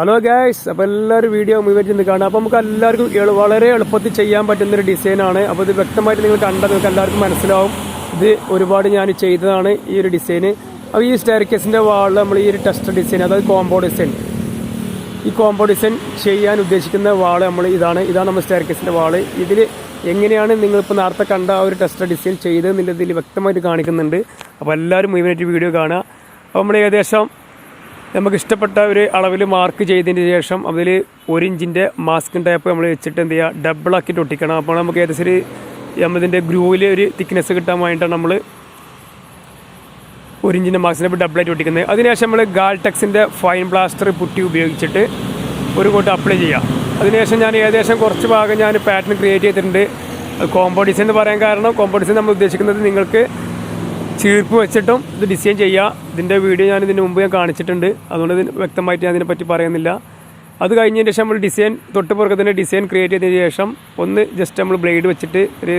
Hello guys, അപ്പോൾ എല്ലാവരും video മുഴുവൻ കാണാം. അപ്പോൾ നമുക്ക് എല്ലാവർക്കും വളരെ എളുപ്പത്തിൽ ചെയ്യാൻ പറ്റുന്നൊരു ഡിസൈനാണ്. അപ്പോൾ ഇത് വ്യക്തമായിട്ട് നിങ്ങൾ കണ്ടാൽ നിങ്ങൾക്ക് എല്ലാവർക്കും മനസ്സിലാവും. ഇത് ഒരുപാട് ഞാൻ ചെയ്തതാണ് ഈ ഒരു ഡിസൈന്. അപ്പോൾ ഈ സ്റ്റെയർകേസിൻ്റെ വാളിൽ നമ്മൾ ഈ ഒരു ടെസ്റ്റ് ഡിസൈൻ, അതായത് കോമ്പോ ഡിസൈൻ, ഈ കോമ്പോ ഡിസൈൻ ചെയ്യാൻ ഉദ്ദേശിക്കുന്ന വാള് ഇതാണ് നമ്മൾ സ്റ്റെയർകേസിൻ്റെ വാള്. ഇതിൽ എങ്ങനെയാണ് നിങ്ങളിപ്പോൾ നേരത്തെ കണ്ട ആ ഒരു ടെസ്റ്റ് ഡിസൈൻ ചെയ്തതെന്നുള്ളത് ഇതിൽ വ്യക്തമായിട്ട് കാണിക്കുന്നുണ്ട്. അപ്പോൾ എല്ലാവരും മുഴുവനായിട്ട് വീഡിയോ കാണുക. അപ്പോൾ നമ്മൾ ഏകദേശം നമുക്ക് ഇഷ്ടപ്പെട്ട ഒരു അളവിൽ മാർക്ക് ചെയ്തതിന് ശേഷം അതിൽ 1 ഇഞ്ചിൻ്റെ മാസ്കിൻ ടേപ്പ് നമ്മൾ വെച്ചിട്ട് എന്ത് ചെയ്യുക, ഡബിളാക്കിയിട്ട് ഒട്ടിക്കണം. അപ്പോൾ നമുക്ക് ഏകദേശം ഒരു നമ്മതിൻ്റെ ഗ്രൂവിൽ ഒരു തിക്നെസ് കിട്ടാൻ വേണ്ടിയിട്ടാണ് നമ്മൾ 1 ഇഞ്ചിൻ്റെ മാസ്കിൻ ടേപ്പ് ഡബിളായിട്ട് ഒട്ടിക്കുന്നത്. അതിനുശേഷം നമ്മൾ ഗാൾടെക്സിൻ്റെ ഫൈൻ ബ്ലാസ്റ്റർ പുട്ടി ഉപയോഗിച്ചിട്ട് ഒരു കോട്ട് അപ്ലൈ ചെയ്യുക. അതിനുശേഷം ഞാൻ ഏകദേശം കുറച്ച് ഭാഗം ഞാൻ പാറ്റേൺ ക്രിയേറ്റ് ചെയ്തിട്ടുണ്ട്. കോമ്പോ ഡിസൈൻ എന്ന് പറയാൻ കാരണം, കോമ്പോ ഡിസൈൻ നമ്മൾ ഉദ്ദേശിക്കുന്നത് നിങ്ങൾക്ക് ചീർപ്പ് വെച്ചിട്ടും ഇത് ഡിസൈൻ ചെയ്യുക. ഇതിൻ്റെ വീഡിയോ ഞാൻ ഇതിന് മുമ്പ് കാണിച്ചിട്ടുണ്ട്, അതുകൊണ്ട് വ്യക്തമായിട്ട് ഞാൻ ഇതിനെപ്പറ്റി പറയുന്നില്ല. അത് കഴിഞ്ഞതിന് ശേഷം നമ്മൾ ഡിസൈൻ തൊട്ട് പുറകെ ഡിസൈൻ ക്രിയേറ്റ് ചെയ്തതിന് ശേഷം ഒന്ന് ജസ്റ്റ് നമ്മൾ ബ്ലേഡ് വെച്ചിട്ട് ഒരു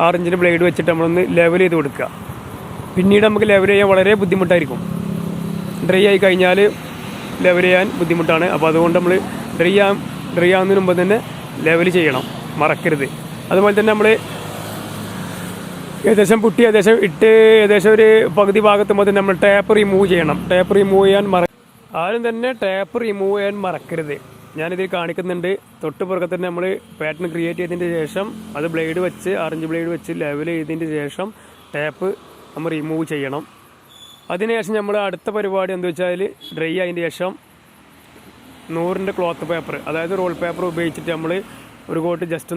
6 ഇഞ്ചിൻ്റെ ബ്ലേഡ് വെച്ചിട്ട് നമ്മളൊന്ന് ലെവൽ ചെയ്ത് കൊടുക്കുക. പിന്നീട് നമുക്ക് ലെവൽ ചെയ്യാൻ വളരെ ബുദ്ധിമുട്ടായിരിക്കും. ഡ്രൈ ആയി കഴിഞ്ഞാൽ ലെവൽ ചെയ്യാൻ ബുദ്ധിമുട്ടാണ്. അപ്പോൾ അതുകൊണ്ട് നമ്മൾ ഡ്രൈ ആവുന്നതിന് മുമ്പ് തന്നെ ലെവൽ ചെയ്യണം, മറക്കരുത്. അതുപോലെ തന്നെ നമ്മൾ ഏകദേശം പുട്ടി ഏകദേശം ഒരു പകുതി ഭാഗത്തുമ്പോൾ തന്നെ നമ്മൾ ടാപ്പ് റിമൂവ് ചെയ്യണം. ടാപ്പ് റിമൂവ് ചെയ്യാൻ ആരും തന്നെ ടാപ്പ് റിമൂവ് ചെയ്യാൻ മറക്കരുത്. ഞാനിതിൽ കാണിക്കുന്നുണ്ട്. തൊട്ട് പുറകെ തന്നെ നമ്മൾ പാറ്റേൺ ക്രിയേറ്റ് ചെയ്തതിന് ശേഷം അത് ബ്ലേഡ് വെച്ച് 6 ഇഞ്ച് ബ്ലേഡ് വെച്ച് ലെവൽ ചെയ്തതിന് ശേഷം ടാപ്പ് നമ്മൾ റിമൂവ് ചെയ്യണം. അതിനുശേഷം നമ്മൾ അടുത്ത പരിപാടി എന്താ വെച്ചാൽ, ഡ്രൈ ആയതിന് ശേഷം 100ൻ്റെ ക്ലോത്ത് പേപ്പർ, അതായത് റോൾ പേപ്പർ ഉപയോഗിച്ചിട്ട് നമ്മൾ ഒരു കോട്ട് ജസ്റ്റ്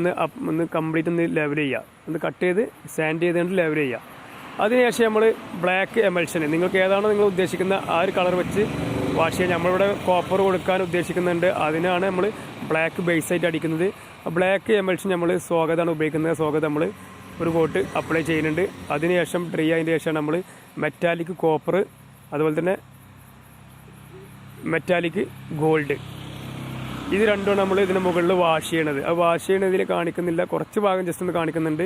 ഒന്ന് കംപ്ലീറ്റ് ഒന്ന് ലെവൽ ചെയ്യുക, ഒന്ന് കട്ട് ചെയ്ത് സാൻഡ് ചെയ്തുകൊണ്ട് ലെവൽ ചെയ്യുക. അതിനുശേഷം നമ്മൾ ബ്ലാക്ക് എമൽഷന്, നിങ്ങൾക്ക് ഏതാണോ നിങ്ങൾ ഉദ്ദേശിക്കുന്ന ആ ഒരു കളർ വെച്ച് വാഷ് ചെയ്യാൻ. നമ്മളിവിടെ കോപ്പർ കൊടുക്കാൻ ഉദ്ദേശിക്കുന്നുണ്ട്, അതിനാണ് നമ്മൾ ബ്ലാക്ക് ബേസായിട്ട് അടിക്കുന്നത്. ബ്ലാക്ക് എമൽഷൻ നമ്മൾ സ്വാഗതമാണ് ഉപയോഗിക്കുന്നത്. സ്വാഗതം നമ്മൾ ഒരു കോട്ട് അപ്ലൈ ചെയ്യുന്നുണ്ട്. അതിനുശേഷം ഡ്രൈ ആയതിന് ശേഷം നമ്മൾ മെറ്റാലിക് കോപ്പർ, അതുപോലെ തന്നെ മെറ്റാലിക് ഗോൾഡ്, ഇത് രണ്ടുമാണ് നമ്മൾ ഇതിന് മുകളിൽ വാഷ് ചെയ്യണത്. ആ വാഷ് ചെയ്യണതിൽ കാണിക്കുന്നില്ല, കുറച്ച് ഭാഗം ജസ്റ്റ് ഒന്ന് കാണിക്കുന്നുണ്ട്.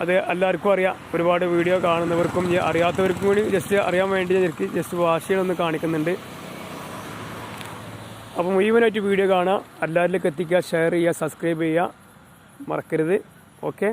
അത് എല്ലാവർക്കും അറിയാം, ഒരുപാട് വീഡിയോ കാണുന്നവർക്കും അറിയാത്തവർക്കും കൂടി ജസ്റ്റ് അറിയാൻ വേണ്ടി എനിക്ക് ജസ്റ്റ് വാഷ് ചെയ്യണമെന്ന് കാണിക്കുന്നുണ്ട്. അപ്പോൾ മുഴുവനായിട്ട് വീഡിയോ കാണുക, എല്ലാവരിലേക്ക് എത്തിക്കുക, ഷെയർ ചെയ്യുക, സബ്സ്ക്രൈബ് ചെയ്യുക, മറക്കരുത്. ഓക്കെ.